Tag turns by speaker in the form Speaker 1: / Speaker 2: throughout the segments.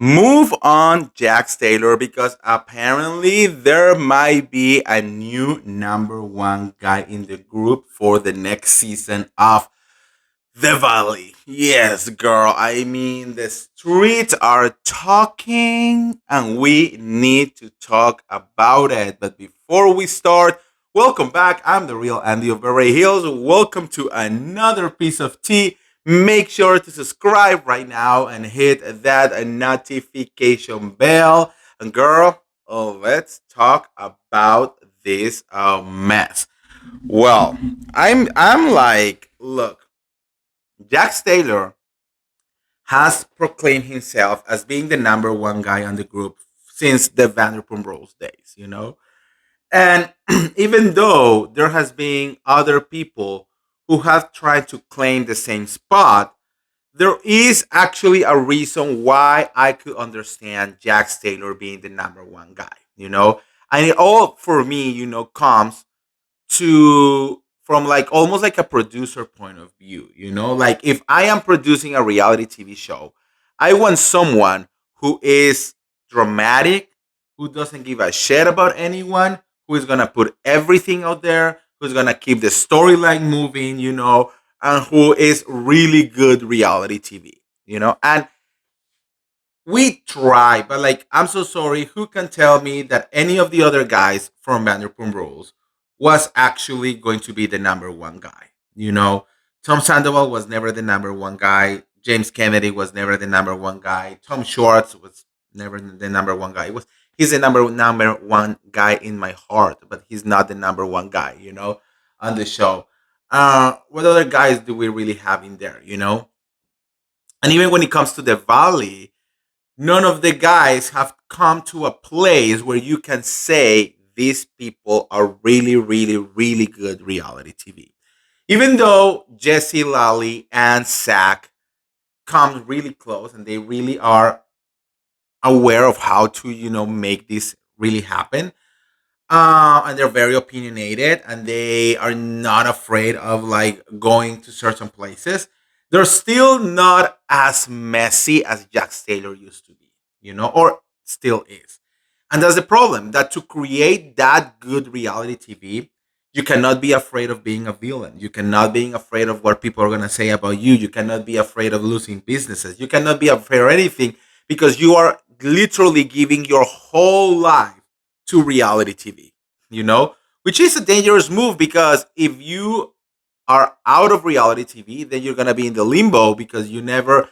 Speaker 1: Move on, Jax Taylor, because apparently there might be a new number one guy in the group for the next season of The Valley. Yes, girl. I mean, the streets are talking and we need to talk about it. But before we start, welcome back. I'm the real Andy of Beverly Hills. Welcome to another piece of tea. Make sure to subscribe right now and hit that notification bell. And girl, let's talk about this mess. Well, I'm like, look, Jax Taylor has proclaimed himself as being the number one guy on the group since the Vanderpump Rules days, you know? And even though there has been other people who have tried to claim the same spot, there is actually a reason why I could understand Jax Taylor being the number one guy, you know? And it all for me, comes to from like almost like a producer point of view, like if I am producing a reality TV show, I want someone who is dramatic, who doesn't give a shit about anyone, who is gonna put everything out there, who's gonna keep the storyline moving, and who is really good reality TV, and we try, but like, I'm so sorry. Who can tell me that any of the other guys from Vanderpump Rules was actually going to be the number one guy? Tom Sandoval was never the number one guy. James Kennedy was never the number one guy. Tom Schwartz was never the number one guy. He's the number one guy in my heart, but he's not the number one guy. On the show. What other guys do we really have in there? And even when it comes to the Valley, none of the guys have come to a place where you can say these people are really, really, really good reality TV. Even though Jesse, Lally, and Zach come really close and they really are aware of how to, make this really happen. And they're very opinionated and they are not afraid of like going to certain places. They're still not as messy as Jax Taylor used to be, or still is. And that's the problem, that to create that good reality TV, you cannot be afraid of being a villain. You cannot be afraid of what people are going to say about you. You cannot be afraid of losing businesses. You cannot be afraid of anything because you are literally giving your whole life to reality TV, which is a dangerous move because if you are out of reality TV, then you're going to be in the limbo because you never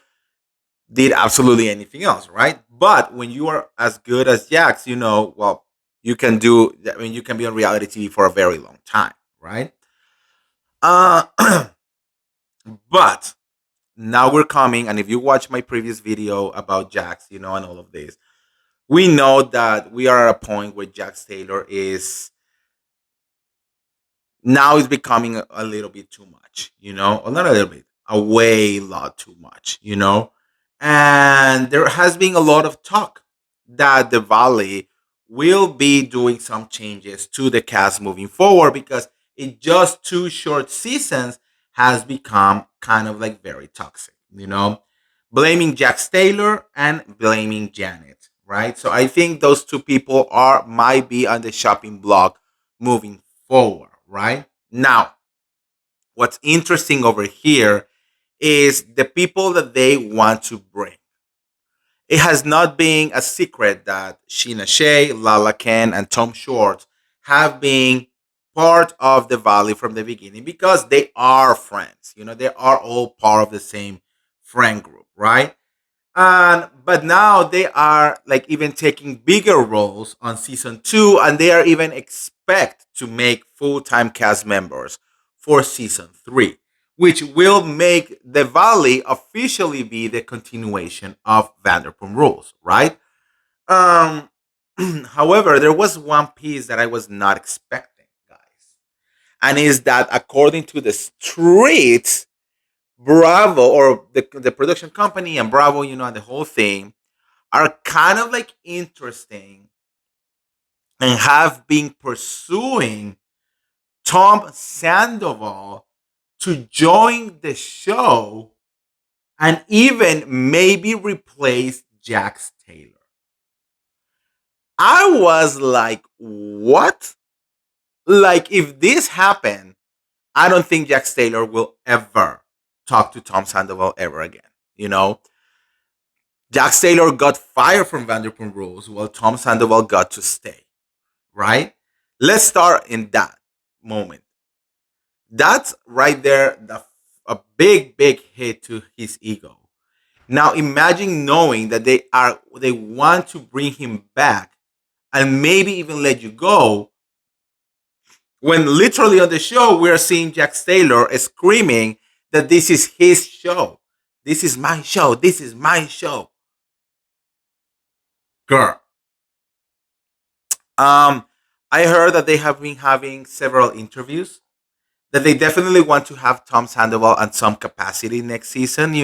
Speaker 1: did absolutely anything else, right? But when you are as good as Jax, well, you can do, I mean, you can be on reality TV for a very long time, right? Uh, but now we're coming, and if you watch my previous video about Jax, and all of this, we know that we are at a point where Jax Taylor is now is becoming a little bit too much, or not a little bit, a way lot too much, and there has been a lot of talk that the Valley will be doing some changes to the cast moving forward because in just two short seasons has become kind of like very toxic, blaming Jax Taylor and blaming Janet, right? So I think those two people are might be on the shopping block moving forward, right? Now, what's interesting over here is the people that they want to bring. It has not been a secret that Sheena Shea, Lala Ken, and Tom Short have been part of the Valley from the beginning because they are friends. They are all part of the same friend group, right? And but now they are like even taking bigger roles on season two, and they are even expect to make full-time cast members for season three, which will make the Valley officially be the continuation of Vanderpump Rules, right? Um, however, there was one piece that I was not expecting, guys, and is that according to the streets, Bravo or the production company and Bravo, and the whole thing are kind of like interesting and have been pursuing Tom Sandoval to join the show and even maybe replace Jax Taylor. I was like, what? Like, if this happened, I don't think Jax Taylor will ever talk to Tom Sandoval ever again. You know, Jax Taylor got fired from Vanderpump Rules while Tom Sandoval got to stay, right? Let's start in that moment. That's right there, a big, big hit to his ego. Now imagine knowing that they want to bring him back and maybe even let you go when literally on the show we're seeing Jax Taylor screaming that this is his show. This is my show. This is my show. Girl. Um, I heard that they have been having several interviews, that they definitely want to have Tom Sandoval at some capacity next season,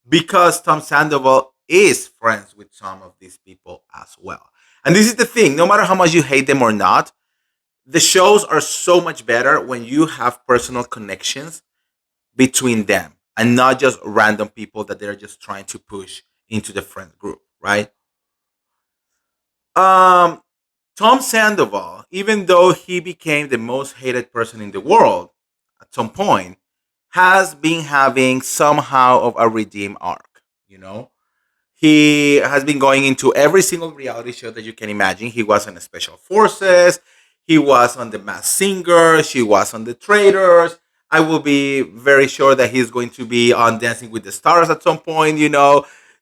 Speaker 1: because Tom Sandoval is friends with some of these people as well. And this is the thing, no matter how much you hate them or not, the shows are so much better when you have personal connections between them and not just random people that they're just trying to push into the friend group, right? Um, Tom Sandoval, even though he became the most hated person in the world at some point, has been having somehow of a redeem arc. He has been going into every single reality show that you can imagine. He was on the Special Forces. He was on the Masked Singer. She was on the Traitors. I will be very sure that he's going to be on Dancing with the Stars at some point.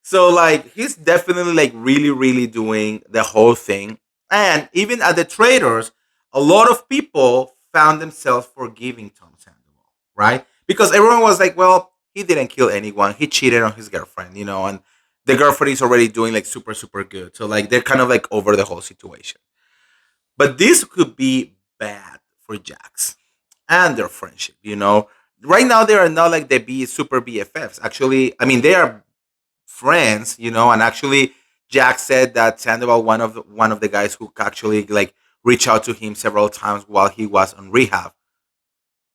Speaker 1: So like he's definitely like really, really doing the whole thing. And even at the Traitors, a lot of people found themselves forgiving Tom Sandoval, right? Because everyone was like, well, he didn't kill anyone. He cheated on his girlfriend, and the girlfriend is already doing like super, super good. So like they're kind of like over the whole situation. But this could be bad for Jax and their friendship. Right now they are not like the super BFFs. Actually, I mean they are friends, and actually Jack said that Sandoval, one of the guys who actually like reached out to him several times while he was on rehab,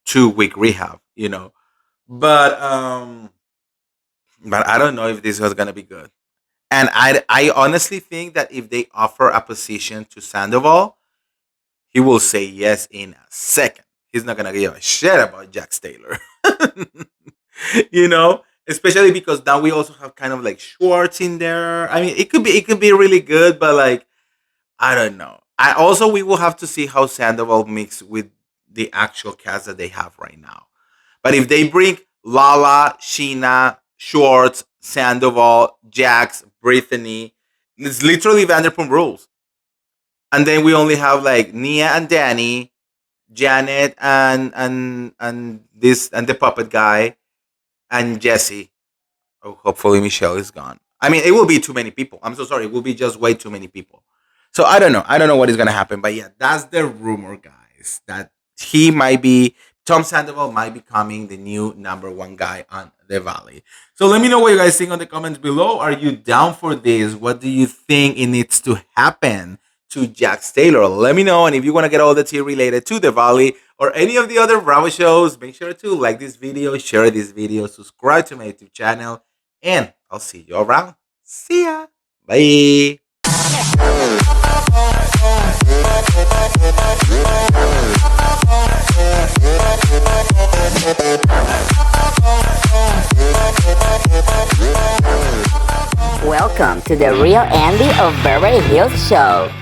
Speaker 1: 2 week rehab. But but I don't know if this was gonna be good. And I honestly think that if they offer a position to Sandoval, he will say yes in a second. He's not gonna give a shit about Jax Taylor. Especially because now we also have kind of like Schwartz in there. I mean, it could be really good, but like I don't know. I also we will have to see how Sandoval mix with the actual cast that they have right now. But if they bring Lala, Sheena, Schwartz, Sandoval, Jax, Brittany, it's literally Vanderpump Rules. And then we only have like Nia and Danny, Janet and this and the puppet guy and Jesse. Oh, hopefully Michelle is gone. I mean, it will be too many people. I'm so sorry. It will be just way too many people. So I don't know. I don't know what is gonna happen. But yeah, that's the rumor, guys. That he might be Tom Sandoval might be becoming the new number one guy on the Valley. So let me know what you guys think on the comments below. Are you down for this? What do you think it needs to happen to Jax Taylor? Let me know. And if you want to get all the tea related to the Valley or any of the other Bravo shows, make sure to like this video, share this video, subscribe to my YouTube channel, and I'll see you around. See ya. Bye.
Speaker 2: Welcome to the Real Andy of Beverly Hills Show.